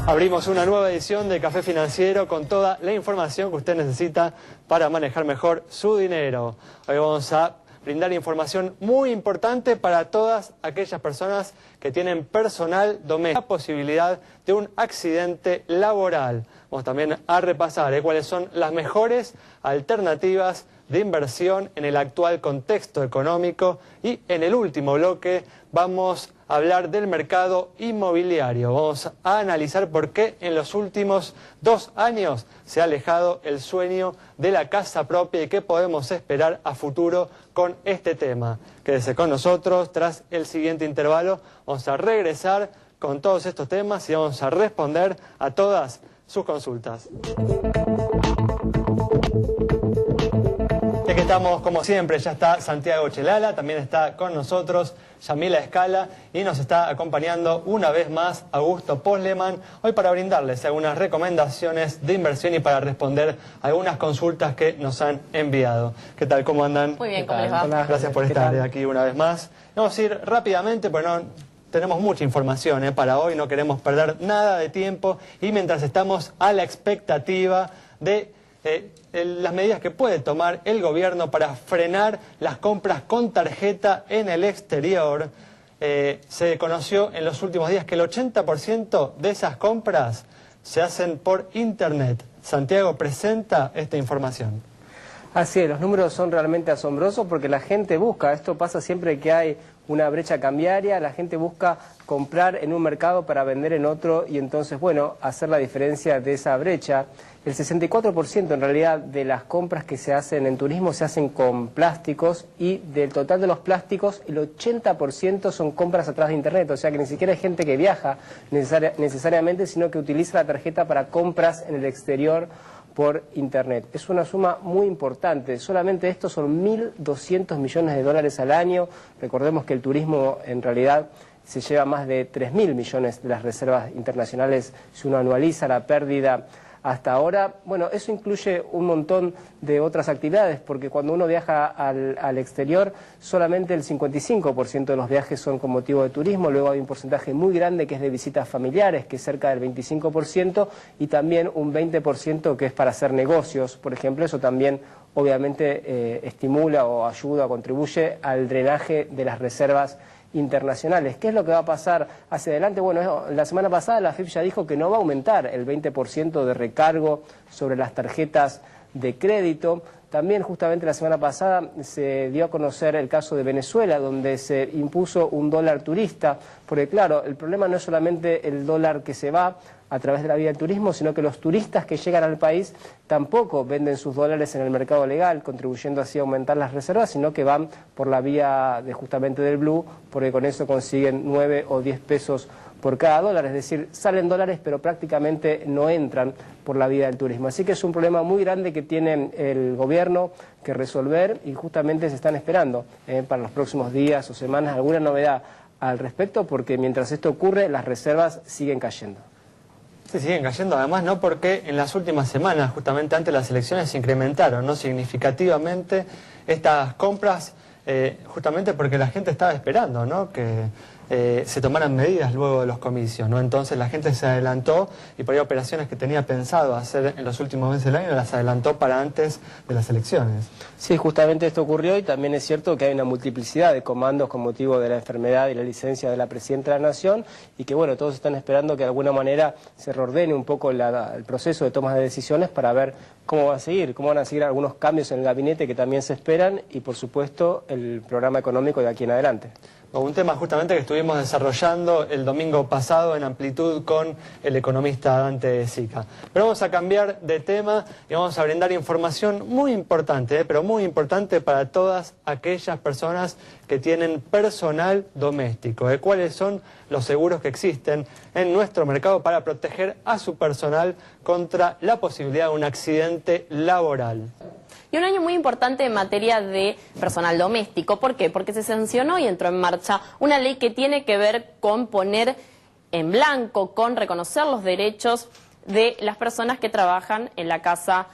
Abrimos una nueva edición de Café Financiero con toda la información que usted necesita para manejar mejor su dinero. Hoy vamos a brindar información muy importante para todas aquellas personas que tienen personal doméstico. La posibilidad de un accidente laboral. Vamos también a repasar cuáles son las mejores alternativas de inversión en el actual contexto económico, y en el último bloque vamos a hablar del mercado inmobiliario. Vamos a analizar por qué en los últimos 2 años se ha alejado el sueño de la casa propia y qué podemos esperar a futuro con este tema. Quédese con nosotros. Tras el siguiente intervalo vamos a regresar con todos estos temas y vamos a responder a todas sus consultas. Aquí estamos, como siempre, ya está Santiago Chelala, también está con nosotros Yamila Escala y nos está acompañando una vez más Augusto Posleman, hoy para brindarles algunas recomendaciones de inversión y para responder algunas consultas que nos han enviado. ¿Qué tal? ¿Cómo andan? Muy bien, ¿cómo les va? Gracias por estar aquí una vez más. Vamos a ir rápidamente, porque no tenemos mucha información para hoy, no queremos perder nada de tiempo y mientras estamos a la expectativa de las medidas que puede tomar el gobierno para frenar las compras con tarjeta en el exterior, se conoció en los últimos días que el 80% de esas compras se hacen por internet. Santiago presenta esta información. Así es, los números son realmente asombrosos porque la gente busca, esto pasa siempre que hay una brecha cambiaria, la gente busca comprar en un mercado para vender en otro y entonces, bueno, hacer la diferencia de esa brecha. El 64% en realidad de las compras que se hacen en turismo se hacen con plásticos y del total de los plásticos el 80% son compras a través de internet, o sea que ni siquiera hay gente que viaja necesariamente, sino que utiliza la tarjeta para compras en el exterior por internet. Es una suma muy importante, solamente estos son 1.200 millones de dólares al año. Recordemos que el turismo en realidad se lleva más de 3.000 millones de las reservas internacionales si uno anualiza la pérdida hasta ahora. Bueno, eso incluye un montón de otras actividades, porque cuando uno viaja al exterior, solamente el 55% de los viajes son con motivo de turismo, luego hay un porcentaje muy grande que es de visitas familiares, que es cerca del 25%, y también un 20% que es para hacer negocios, por ejemplo. Eso también obviamente estimula o ayuda o contribuye al drenaje de las reservas internacionales. ¿Qué es lo que va a pasar hacia adelante? Bueno, la semana pasada la AFIP ya dijo que no va a aumentar el 20% de recargo sobre las tarjetas de crédito. También justamente la semana pasada se dio a conocer el caso de Venezuela, donde se impuso un dólar turista, porque claro, el problema no es solamente el dólar que se va a través de la vía del turismo, sino que los turistas que llegan al país tampoco venden sus dólares en el mercado legal, contribuyendo así a aumentar las reservas, sino que van por la vía justamente del blue, porque con eso consiguen 9 o 10 pesos por cada dólar, es decir, salen dólares pero prácticamente no entran por la vía del turismo. Así que es un problema muy grande que tiene el gobierno que resolver y justamente se están esperando para los próximos días o semanas alguna novedad al respecto, porque mientras esto ocurre las reservas siguen cayendo. Sí, siguen cayendo, además no porque en las últimas semanas, justamente antes de las elecciones, se incrementaron ¿no? significativamente estas compras, justamente porque la gente estaba esperando ¿no? que se tomaran medidas luego de los comicios, ¿no? Entonces la gente se adelantó y por ahí operaciones que tenía pensado hacer en los últimos meses del año las adelantó para antes de las elecciones. Sí, justamente esto ocurrió y también es cierto que hay una multiplicidad de comandos con motivo de la enfermedad y la licencia de la Presidenta de la Nación y que bueno, todos están esperando que de alguna manera se reordene un poco el proceso de toma de decisiones para ver cómo va a seguir, cómo van a seguir algunos cambios en el gabinete que también se esperan y por supuesto el programa económico de aquí en adelante. Un tema justamente que estuvimos desarrollando el domingo pasado en Amplitud con el economista Dante Sica. Pero vamos a cambiar de tema y vamos a brindar información muy importante, pero muy importante para todas aquellas personas que tienen personal doméstico. ¿Cuáles son los seguros que existen en nuestro mercado para proteger a su personal contra la posibilidad de un accidente laboral? Y un año muy importante en materia de personal doméstico. ¿Por qué? Porque se sancionó y entró en marcha una ley que tiene que ver con poner en blanco, con reconocer los derechos de las personas que trabajan en la casa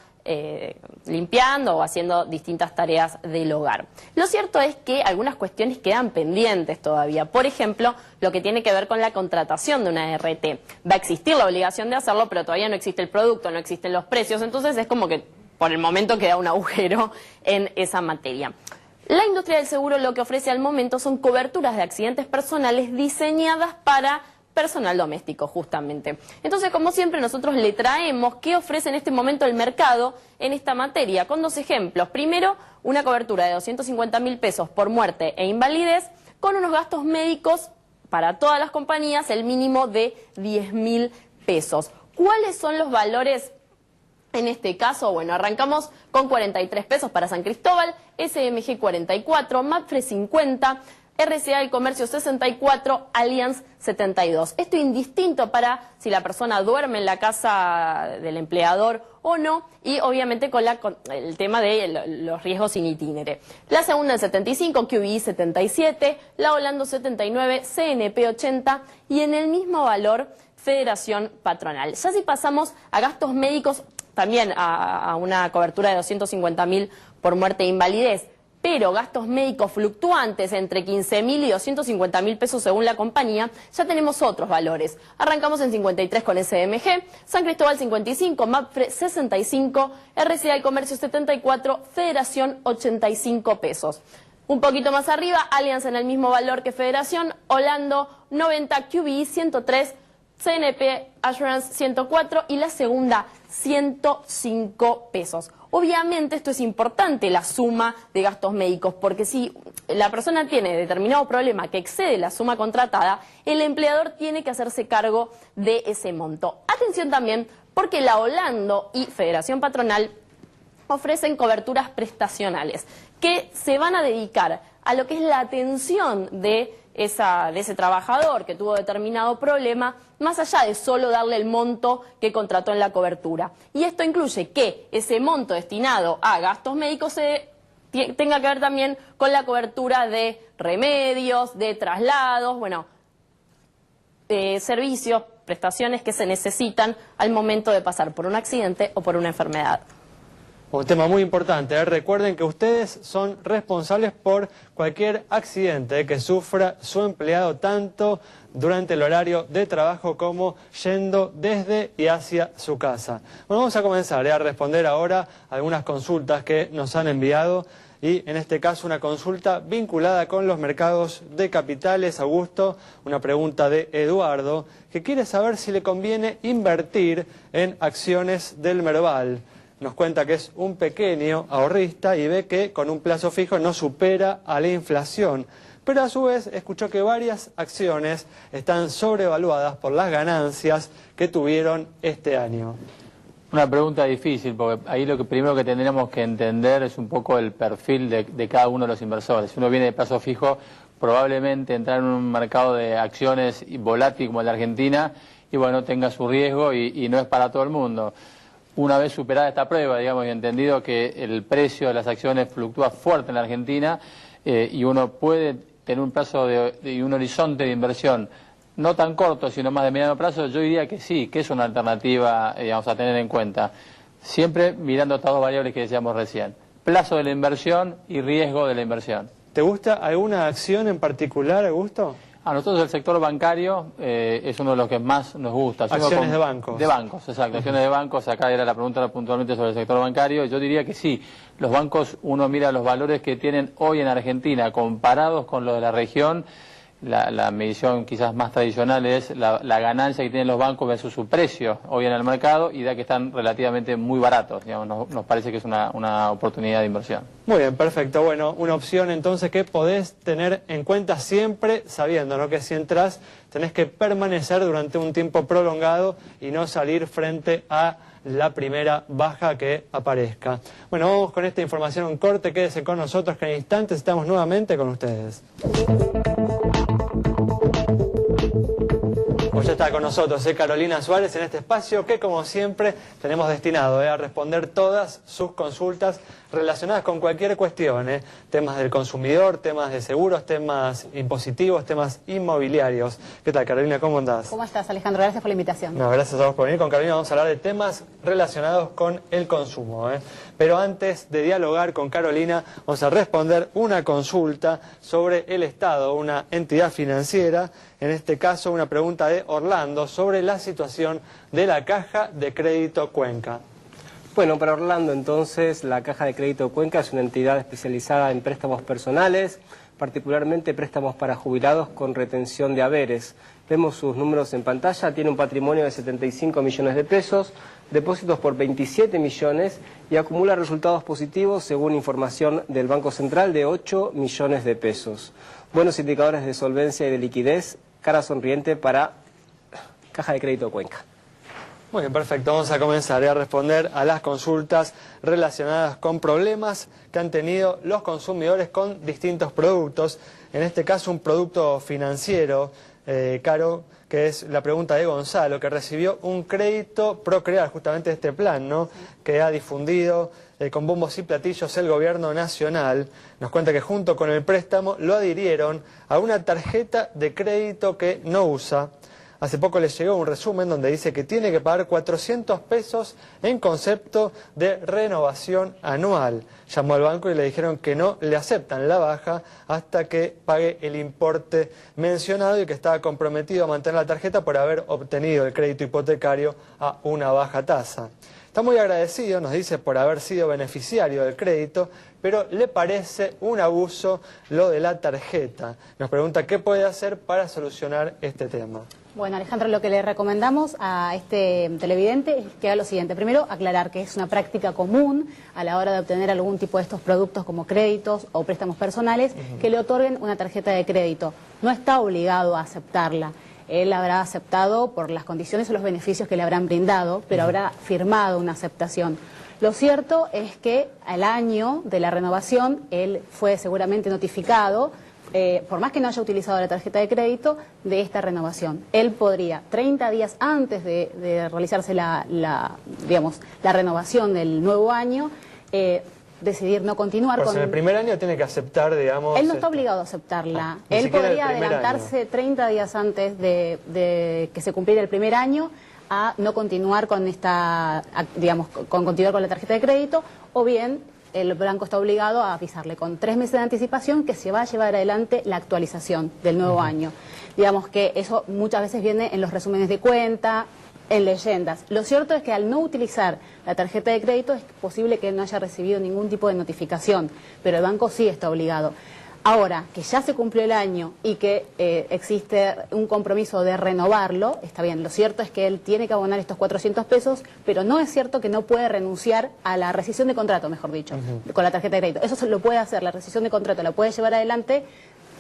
limpiando o haciendo distintas tareas del hogar. Lo cierto es que algunas cuestiones quedan pendientes todavía. Por ejemplo, lo que tiene que ver con la contratación de una RT. Va a existir la obligación de hacerlo, pero todavía no existe el producto, no existen los precios, entonces es como que por el momento queda un agujero en esa materia. La industria del seguro lo que ofrece al momento son coberturas de accidentes personales diseñadas para personal doméstico, justamente. Entonces, como siempre, nosotros le traemos qué ofrece en este momento el mercado en esta materia, con dos ejemplos. Primero, una cobertura de 250.000 pesos por muerte e invalidez, con unos gastos médicos para todas las compañías, el mínimo de 10.000 pesos. ¿Cuáles son los valores en este caso? Bueno, arrancamos con 43 pesos para San Cristóbal, SMG 44, Mapfre 50, RCA del Comercio 64, Allianz 72. Esto indistinto para si la persona duerme en la casa del empleador o no, y obviamente con el tema de los riesgos in itinere. La segunda en 75, QBI 77, la Holando 79, CNP 80 y en el mismo valor Federación Patronal. Ya si pasamos a gastos médicos, también a una cobertura de 250.000 por muerte e invalidez, pero gastos médicos fluctuantes entre 15.000 y 250.000 pesos según la compañía, ya tenemos otros valores. Arrancamos en 53 con SMG, San Cristóbal 55, Mapfre 65, RCA del Comercio 74, Federación 85 pesos. Un poquito más arriba, Allianz en el mismo valor que Federación, Holando 90, QBI 103, CNP Assurance 104 y la segunda 105 pesos. Obviamente esto es importante, la suma de gastos médicos, porque si la persona tiene determinado problema que excede la suma contratada, el empleador tiene que hacerse cargo de ese monto. Atención también, porque la Holando y Federación Patronal ofrecen coberturas prestacionales que se van a dedicar a lo que es la atención de ese trabajador que tuvo determinado problema, más allá de solo darle el monto que contrató en la cobertura. Y esto incluye que ese monto destinado a gastos médicos tenga que ver también con la cobertura de remedios, de traslados, bueno, servicios, prestaciones que se necesitan al momento de pasar por un accidente o por una enfermedad. Un tema muy importante, ¿eh? Recuerden que ustedes son responsables por cualquier accidente que sufra su empleado, tanto durante el horario de trabajo como yendo desde y hacia su casa. Bueno, vamos a comenzar a responder ahora algunas consultas que nos han enviado, y en este caso una consulta vinculada con los mercados de capitales. Augusto, una pregunta de Eduardo, que quiere saber si le conviene invertir en acciones del Merval. Nos cuenta que es un pequeño ahorrista y ve que con un plazo fijo no supera a la inflación, pero a su vez escuchó que varias acciones están sobrevaluadas por las ganancias que tuvieron este año. Una pregunta difícil, porque ahí lo que primero que tendríamos que entender es un poco el perfil de cada uno de los inversores. Si uno viene de plazo fijo, probablemente entrar en un mercado de acciones volátil como el de Argentina, y bueno, tenga su riesgo y no es para todo el mundo. Una vez superada esta prueba, digamos, y entendido que el precio de las acciones fluctúa fuerte en la Argentina, y uno puede tener un plazo y un horizonte de inversión no tan corto, sino más de mediano plazo, yo diría que sí, que es una alternativa, digamos, a tener en cuenta. Siempre mirando estas dos variables que decíamos recién: plazo de la inversión y riesgo de la inversión. ¿Te gusta alguna acción en particular, Augusto? A nosotros el sector bancario es uno de los que más nos gusta. Acciones de bancos. De bancos, exacto. Acciones de bancos. Acá era la pregunta puntualmente sobre el sector bancario. Yo diría que sí. Los bancos, uno mira los valores que tienen hoy en Argentina comparados con los de la región. La medición quizás más tradicional es la ganancia que tienen los bancos versus su precio hoy en el mercado, y da que están relativamente muy baratos. Digamos, nos parece que es una oportunidad de inversión. Muy bien, perfecto. Bueno, una opción entonces que podés tener en cuenta siempre, sabiendo, ¿no?, que si entras tenés que permanecer durante un tiempo prolongado y no salir frente a la primera baja que aparezca. Bueno, vamos con esta información, un corte. Quédese con nosotros, que en instantes estamos nuevamente con ustedes. Pues ya está con nosotros Carolina Suárez en este espacio que, como siempre, tenemos destinado a responder todas sus consultas relacionadas con cualquier cuestión, temas del consumidor, temas de seguros, temas impositivos, temas inmobiliarios. ¿Qué tal, Carolina? ¿Cómo andás? ¿Cómo estás, Alejandro? Gracias por la invitación. No, gracias a vos por venir. Con Carolina vamos a hablar de temas relacionados con el consumo. Pero antes de dialogar con Carolina, vamos a responder una consulta sobre el Estado, una entidad financiera, en este caso una pregunta de Orlando sobre la situación de la Caja de Crédito Cuenca. Bueno, para Orlando entonces la Caja de Crédito Cuenca es una entidad especializada en préstamos personales, particularmente préstamos para jubilados con retención de haberes. Vemos sus números en pantalla, tiene un patrimonio de 75 millones de pesos, depósitos por 27 millones y acumula resultados positivos según información del Banco Central de 8 millones de pesos. Buenos indicadores de solvencia y de liquidez, cara sonriente para Caja de Crédito Cuenca. Muy bien, perfecto. Vamos a comenzar a responder a las consultas relacionadas con problemas que han tenido los consumidores con distintos productos. En este caso, un producto financiero, Caro, que es la pregunta de Gonzalo, que recibió un crédito Procrear, justamente este plan, ¿no? Que ha difundido con bombos y platillos el gobierno nacional. Nos cuenta que junto con el préstamo lo adhirieron a una tarjeta de crédito que no usa. Hace poco les llegó un resumen donde dice que tiene que pagar 400 pesos en concepto de renovación anual. Llamó al banco y le dijeron que no le aceptan la baja hasta que pague el importe mencionado y que estaba comprometido a mantener la tarjeta por haber obtenido el crédito hipotecario a una baja tasa. Está muy agradecido, nos dice, por haber sido beneficiario del crédito, pero le parece un abuso lo de la tarjeta. Nos pregunta qué puede hacer para solucionar este tema. Bueno, Alejandro, lo que le recomendamos a este televidente es que haga lo siguiente. Primero, aclarar que es una práctica común a la hora de obtener algún tipo de estos productos como créditos o préstamos personales que le otorguen una tarjeta de crédito. No está obligado a aceptarla. Él habrá aceptado por las condiciones o los beneficios que le habrán brindado, pero habrá firmado una aceptación. Lo cierto es que al año de la renovación él fue seguramente notificado, por más que no haya utilizado la tarjeta de crédito, de esta renovación. Él podría, 30 días antes de realizarse la renovación del nuevo año, decidir no continuar con... En el primer año tiene que aceptar, digamos... Él no está obligado a aceptarla. Él podría adelantarse 30 días antes de que se cumpliera el primer año a no continuar con continuar con la tarjeta de crédito, o bien el banco está obligado a avisarle con 3 meses de anticipación que se va a llevar adelante la actualización del nuevo año. Digamos que eso muchas veces viene en los resúmenes de cuenta, en leyendas. Lo cierto es que al no utilizar la tarjeta de crédito es posible que no haya recibido ningún tipo de notificación, pero el banco sí está obligado. Ahora, que ya se cumplió el año y que existe un compromiso de renovarlo, está bien. Lo cierto es que él tiene que abonar estos 400 pesos, pero no es cierto que no puede renunciar a la rescisión de contrato, mejor dicho, con la tarjeta de crédito. Eso se lo puede hacer, la rescisión de contrato la puede llevar adelante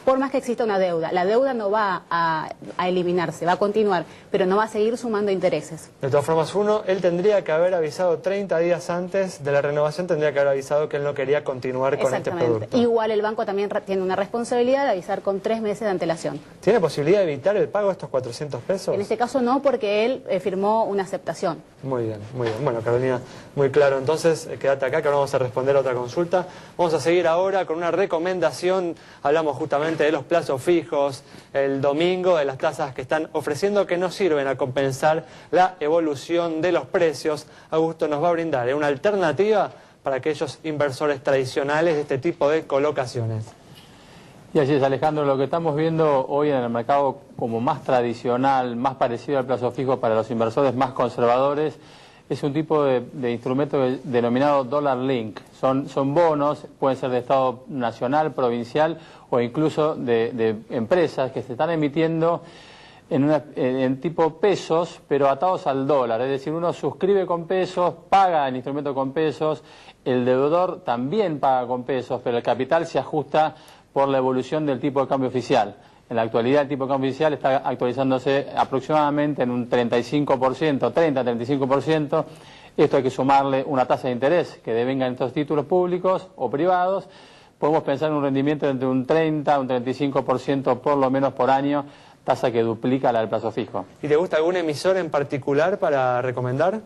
por más que exista una deuda. La deuda no va a eliminarse, va a continuar, pero no va a seguir sumando intereses. De todas formas, él tendría que haber avisado 30 días antes de la renovación, tendría que haber avisado que él no quería continuar con este producto. Igual el banco también tiene una responsabilidad de avisar con 3 meses de antelación. ¿Tiene posibilidad de evitar el pago de estos 400 pesos? En este caso no, porque él firmó una aceptación. Muy bien, muy bien. Bueno, Carolina, muy claro. Entonces, quédate acá que ahora vamos a responder a otra consulta. Vamos a seguir ahora con una recomendación. Hablamos justamente de los plazos fijos el domingo, de las tasas que están ofreciendo que no sirven a compensar la evolución de los precios. Augusto nos va a brindar una alternativa para aquellos inversores tradicionales de este tipo de colocaciones. Y así es, Alejandro, lo que estamos viendo hoy en el mercado como más tradicional, más parecido al plazo fijo para los inversores más conservadores, es un tipo de instrumento denominado Dollar Link. Son bonos, pueden ser de Estado nacional, provincial o incluso de empresas que se están emitiendo en tipo pesos, pero atados al dólar. Es decir, uno suscribe con pesos, paga el instrumento con pesos, el deudor también paga con pesos, pero el capital se ajusta por la evolución del tipo de cambio oficial. En la actualidad el tipo de cambio oficial está actualizándose aproximadamente en un 35%, 30-35%. Esto hay que sumarle una tasa de interés que devenga en estos títulos públicos o privados. Podemos pensar en un rendimiento entre un 30 a un 35% por lo menos por año, tasa que duplica la del plazo fijo. ¿Y te gusta algún emisor en particular para recomendar?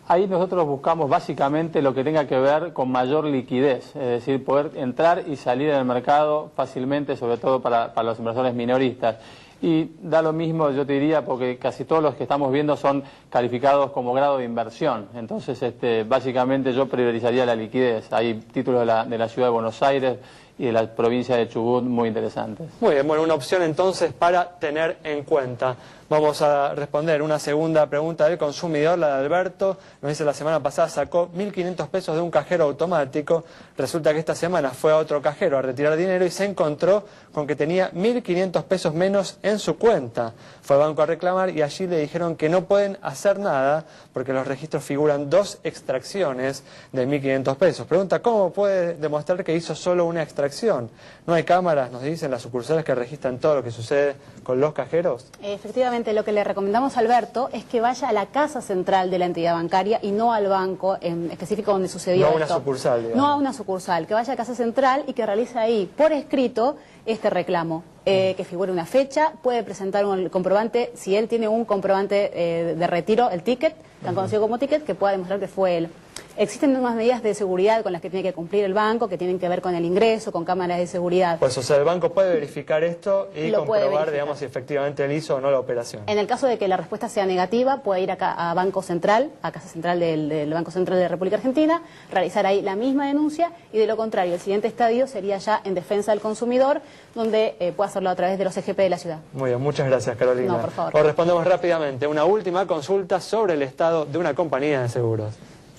Ahí nosotros buscamos básicamente lo que tenga que ver con mayor liquidez, es decir, poder entrar y salir en el mercado fácilmente, sobre todo para los inversores minoristas. Y da lo mismo, yo te diría, porque casi todos los que estamos viendo son calificados como grado de inversión. Entonces, básicamente yo priorizaría la liquidez. Hay títulos de la Ciudad de Buenos Aires y de la provincia de Chubut muy interesantes. Muy bien, bueno, una opción entonces para tener en cuenta. Vamos a responder una segunda pregunta del consumidor, la de Alberto. Nos dice, la semana pasada sacó 1.500 pesos de un cajero automático. Resulta que esta semana fue a otro cajero a retirar dinero y se encontró con que tenía 1.500 pesos menos en su cuenta. Fue al banco a reclamar y allí le dijeron que no pueden hacer nada porque en los registros figuran 2 extracciones de 1.500 pesos. Pregunta, ¿cómo puede demostrar que hizo solo una extracción? ¿No hay cámaras, nos dicen, las sucursales que registran todo lo que sucede con los cajeros? Efectivamente, lo que le recomendamos a Alberto es que vaya a la casa central de la entidad bancaria y no al banco en específico donde sucedió esto. No a una sucursal, digamos. No a una sucursal, que vaya a casa central y que realice ahí por escrito este reclamo. Que figure una fecha, puede presentar un comprobante, si él tiene un comprobante de retiro, el ticket, tan conocido como ticket, que pueda demostrar que fue él. Existen unas medidas de seguridad con las que tiene que cumplir el banco, que tienen que ver con el ingreso, con cámaras de seguridad. Pues, o sea, el banco puede verificar esto y Lo puede comprobar, verificar, digamos, si efectivamente él hizo o no la operación. En el caso de que la respuesta sea negativa, puede ir acá a Banco Central, a Casa Central del Banco Central de la República Argentina, realizar ahí la misma denuncia y de lo contrario, el siguiente estadio sería ya en defensa del consumidor, donde puede hacerlo a través de los EGP de la ciudad. Muy bien, muchas gracias, Carolina. No, por favor. Os respondemos rápidamente. Una última consulta sobre el estado de una compañía de seguros.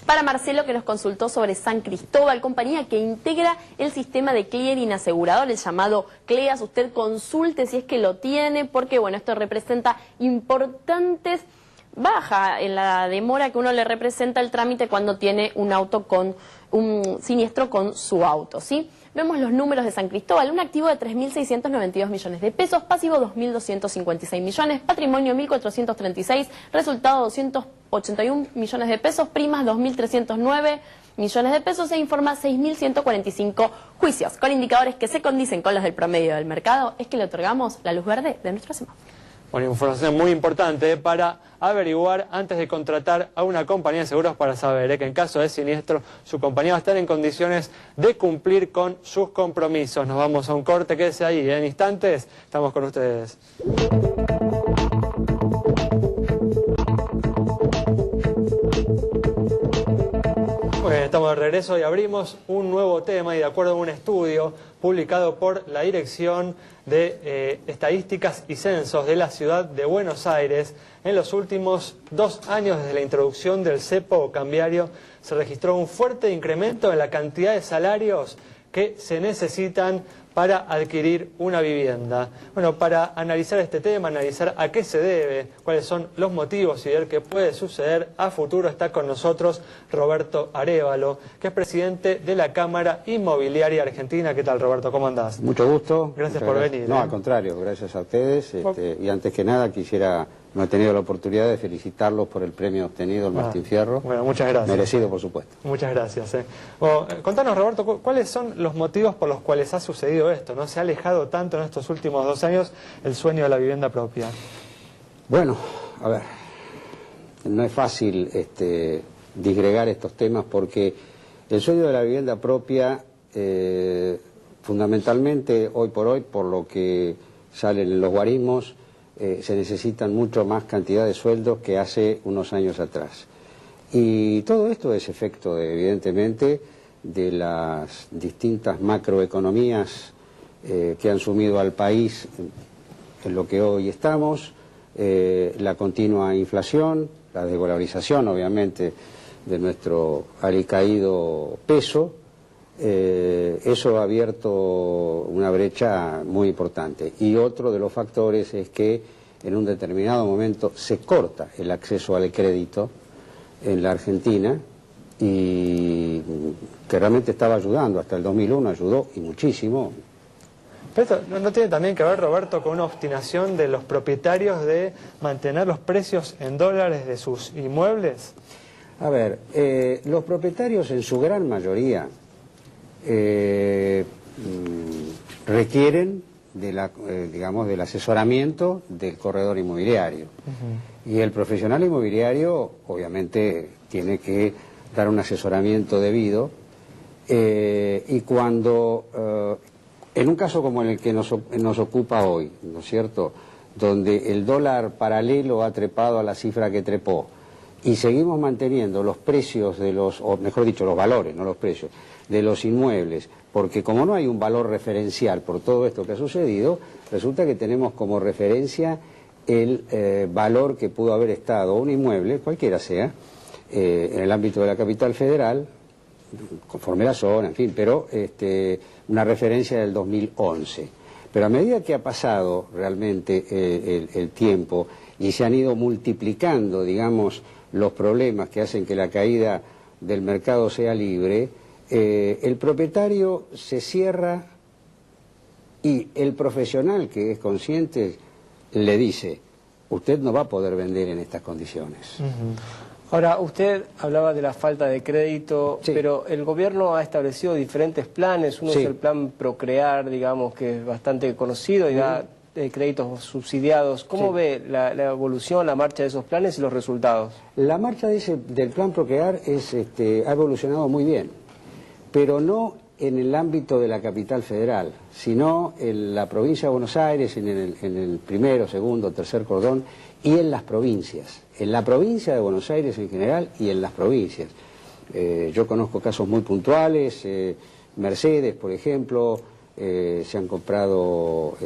Para Marcelo, que nos consultó sobre San Cristóbal, compañía que integra el sistema de clearing asegurador, el llamado CLEAS. Usted consulte si es que lo tiene, porque bueno, esto representa importantes baja en la demora que uno le representa el trámite cuando tiene un auto con un siniestro con su auto, ¿sí? Vemos los números de San Cristóbal, un activo de 3.692 millones de pesos, pasivo 2.256 millones, patrimonio 1.436, resultado 281 millones de pesos, primas 2.309 millones de pesos e informa 6.145 juicios. Con indicadores que se condicen con los del promedio del mercado, es que le otorgamos la luz verde de nuestro semáforo. Una información muy importante para averiguar antes de contratar a una compañía de seguros, para saber que en caso de siniestro su compañía va a estar en condiciones de cumplir con sus compromisos. Nos vamos a un corte, quédese ahí, en instantes estamos con ustedes. Bueno, estamos de regreso y abrimos un nuevo tema y de acuerdo a un estudio publicado por la Dirección de Estadísticas y Censos de la Ciudad de Buenos Aires, en los últimos 2 años desde la introducción del cepo cambiario se registró un fuerte incremento en la cantidad de salarios que se necesitan para adquirir una vivienda. Bueno, para analizar este tema, analizar a qué se debe, cuáles son los motivos y ver qué puede suceder a futuro, está con nosotros Roberto Arévalo, que es presidente de la Cámara Inmobiliaria Argentina. ¿Qué tal, Roberto? ¿Cómo andás? Mucho gusto. Gracias por venir. No, al contrario, gracias a ustedes. Y antes que nada quisiera, no he tenido la oportunidad de felicitarlos por el premio obtenido, el Martín Fierro. Bueno, muchas gracias. Merecido, por supuesto. Muchas gracias. Bueno, contanos, Roberto, ¿cuáles son los motivos por los cuales ha sucedido esto? ¿No se ha alejado tanto en estos últimos 2 años el sueño de la vivienda propia? Bueno, a ver, no es fácil disgregar estos temas porque el sueño de la vivienda propia, fundamentalmente hoy por hoy, por lo que salen en los guarismos, se necesitan mucho más cantidad de sueldos que hace unos años atrás. Y todo esto es efecto, evidentemente, de las distintas macroeconomías que han sumido al país en lo que hoy estamos, la continua inflación, la desvalorización, obviamente, de nuestro alicaído peso. Eso ha abierto una brecha muy importante. Y otro de los factores es que en un determinado momento se corta el acceso al crédito en la Argentina y que realmente estaba ayudando, hasta el 2001 ayudó y muchísimo. Pero esto no tiene también que ver, Roberto, con una obstinación de los propietarios de mantener los precios en dólares de sus inmuebles. A ver, los propietarios en su gran mayoría requieren digamos, del asesoramiento del corredor inmobiliario. Y el profesional inmobiliario obviamente tiene que dar un asesoramiento debido, y cuando, en un caso como en el que nos ocupa hoy, ¿no es cierto?, donde el dólar paralelo ha trepado a la cifra que trepó, y seguimos manteniendo los precios de los, o mejor dicho, los valores, no los precios, de los inmuebles, porque como no hay un valor referencial por todo esto que ha sucedido, resulta que tenemos como referencia el valor que pudo haber estado un inmueble, cualquiera sea, en el ámbito de la capital federal, conforme la zona, en fin, pero una referencia del 2011. Pero a medida que ha pasado realmente el tiempo y se han ido multiplicando, digamos, los problemas que hacen que la caída del mercado sea libre, el propietario se cierra y el profesional que es consciente le dice, usted no va a poder vender en estas condiciones. Ahora, usted hablaba de la falta de crédito, sí, pero el gobierno ha establecido diferentes planes. Uno sí, es el plan Procrear, digamos, que es bastante conocido y da créditos subsidiados. ¿Cómo sí ve la evolución, la marcha de esos planes y los resultados? La marcha del plan Procrear ha evolucionado muy bien, pero no en el ámbito de la capital federal, sino en la provincia de Buenos Aires, en el primero, segundo, tercer cordón, y en las provincias, en la provincia de Buenos Aires en general y en las provincias. Yo conozco casos muy puntuales, Mercedes, por ejemplo, se han comprado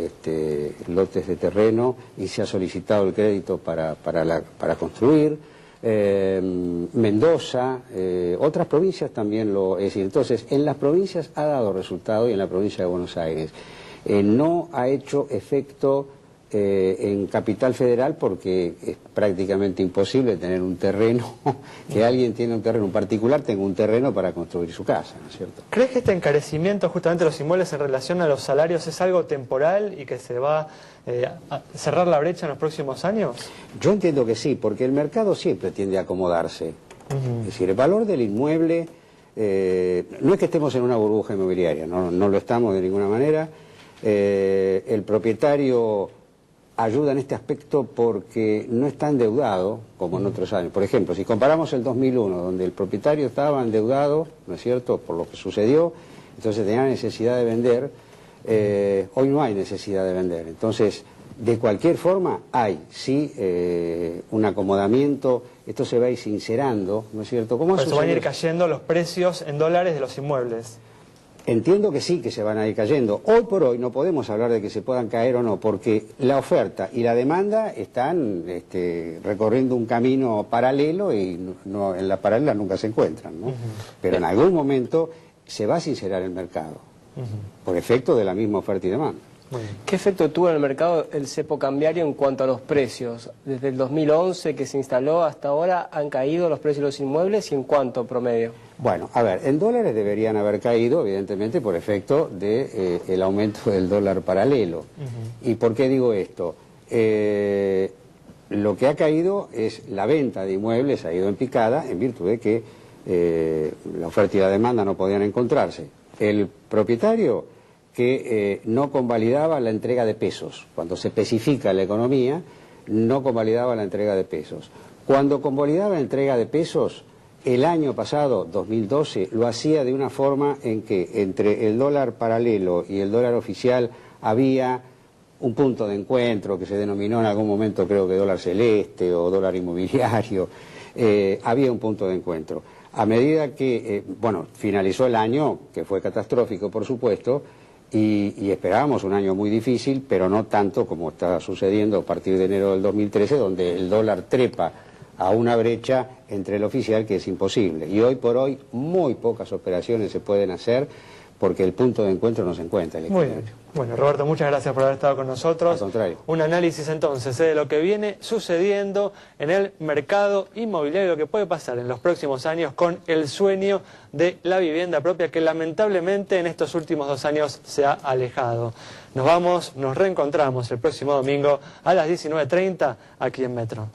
lotes de terreno y se ha solicitado el crédito para construir. Mendoza, otras provincias también es decir, entonces en las provincias ha dado resultado y en la provincia de Buenos Aires no ha hecho efecto en Capital Federal porque es prácticamente imposible tener un terreno, que alguien tiene un terreno, un particular tenga un terreno para construir su casa, ¿no es cierto? ¿Crees que este encarecimiento justamente de los inmuebles en relación a los salarios es algo temporal y que se va a cerrar la brecha en los próximos años? Yo entiendo que sí, porque el mercado siempre tiende a acomodarse. Es decir, el valor del inmueble, no es que estemos en una burbuja inmobiliaria, no lo estamos de ninguna manera. El propietario ayuda en este aspecto porque no está endeudado como en otros años. Por ejemplo, si comparamos el 2001, donde el propietario estaba endeudado, ¿no es cierto?, por lo que sucedió, entonces tenía necesidad de vender, hoy no hay necesidad de vender. Entonces, de cualquier forma, hay, sí, un acomodamiento, esto se va a ir sincerando, ¿no es cierto? ¿Cómo Por eso van a ir cayendo los precios en dólares de los inmuebles. Entiendo que sí, que se van a ir cayendo. Hoy por hoy no podemos hablar de que se puedan caer o no, porque la oferta y la demanda están recorriendo un camino paralelo y no, en la paralela nunca se encuentran, ¿no? Pero en algún momento se va a sincerar el mercado, por efecto de la misma oferta y demanda. ¿Qué efecto tuvo en el mercado el cepo cambiario en cuanto a los precios? Desde el 2011 que se instaló hasta ahora, ¿han caído los precios de los inmuebles y en cuánto promedio? Bueno, a ver, en dólares deberían haber caído, evidentemente, por efecto del aumento del dólar paralelo. ¿Y por qué digo esto? Lo que ha caído es la venta de inmuebles, ha ido en picada, en virtud de que la oferta y la demanda no podían encontrarse. El propietario que no convalidaba la entrega de pesos. Cuando se especifica la economía, no convalidaba la entrega de pesos. Cuando convalidaba la entrega de pesos, el año pasado, 2012, lo hacía de una forma en que entre el dólar paralelo y el dólar oficial había un punto de encuentro que se denominó en algún momento, creo que dólar celeste o dólar inmobiliario, había un punto de encuentro. A medida que, finalizó el año, que fue catastrófico, por supuesto, y esperábamos un año muy difícil, pero no tanto como está sucediendo a partir de enero del 2013, donde el dólar trepa a una brecha entre el oficial que es imposible. Y hoy por hoy muy pocas operaciones se pueden hacer porque el punto de encuentro no se encuentra. Muy bien. Bueno, Roberto, muchas gracias por haber estado con nosotros. Al contrario. Un análisis entonces de lo que viene sucediendo en el mercado inmobiliario, lo que puede pasar en los próximos años con el sueño de la vivienda propia que lamentablemente en estos últimos 2 años se ha alejado. Nos reencontramos el próximo domingo a las 19:30 aquí en Metro.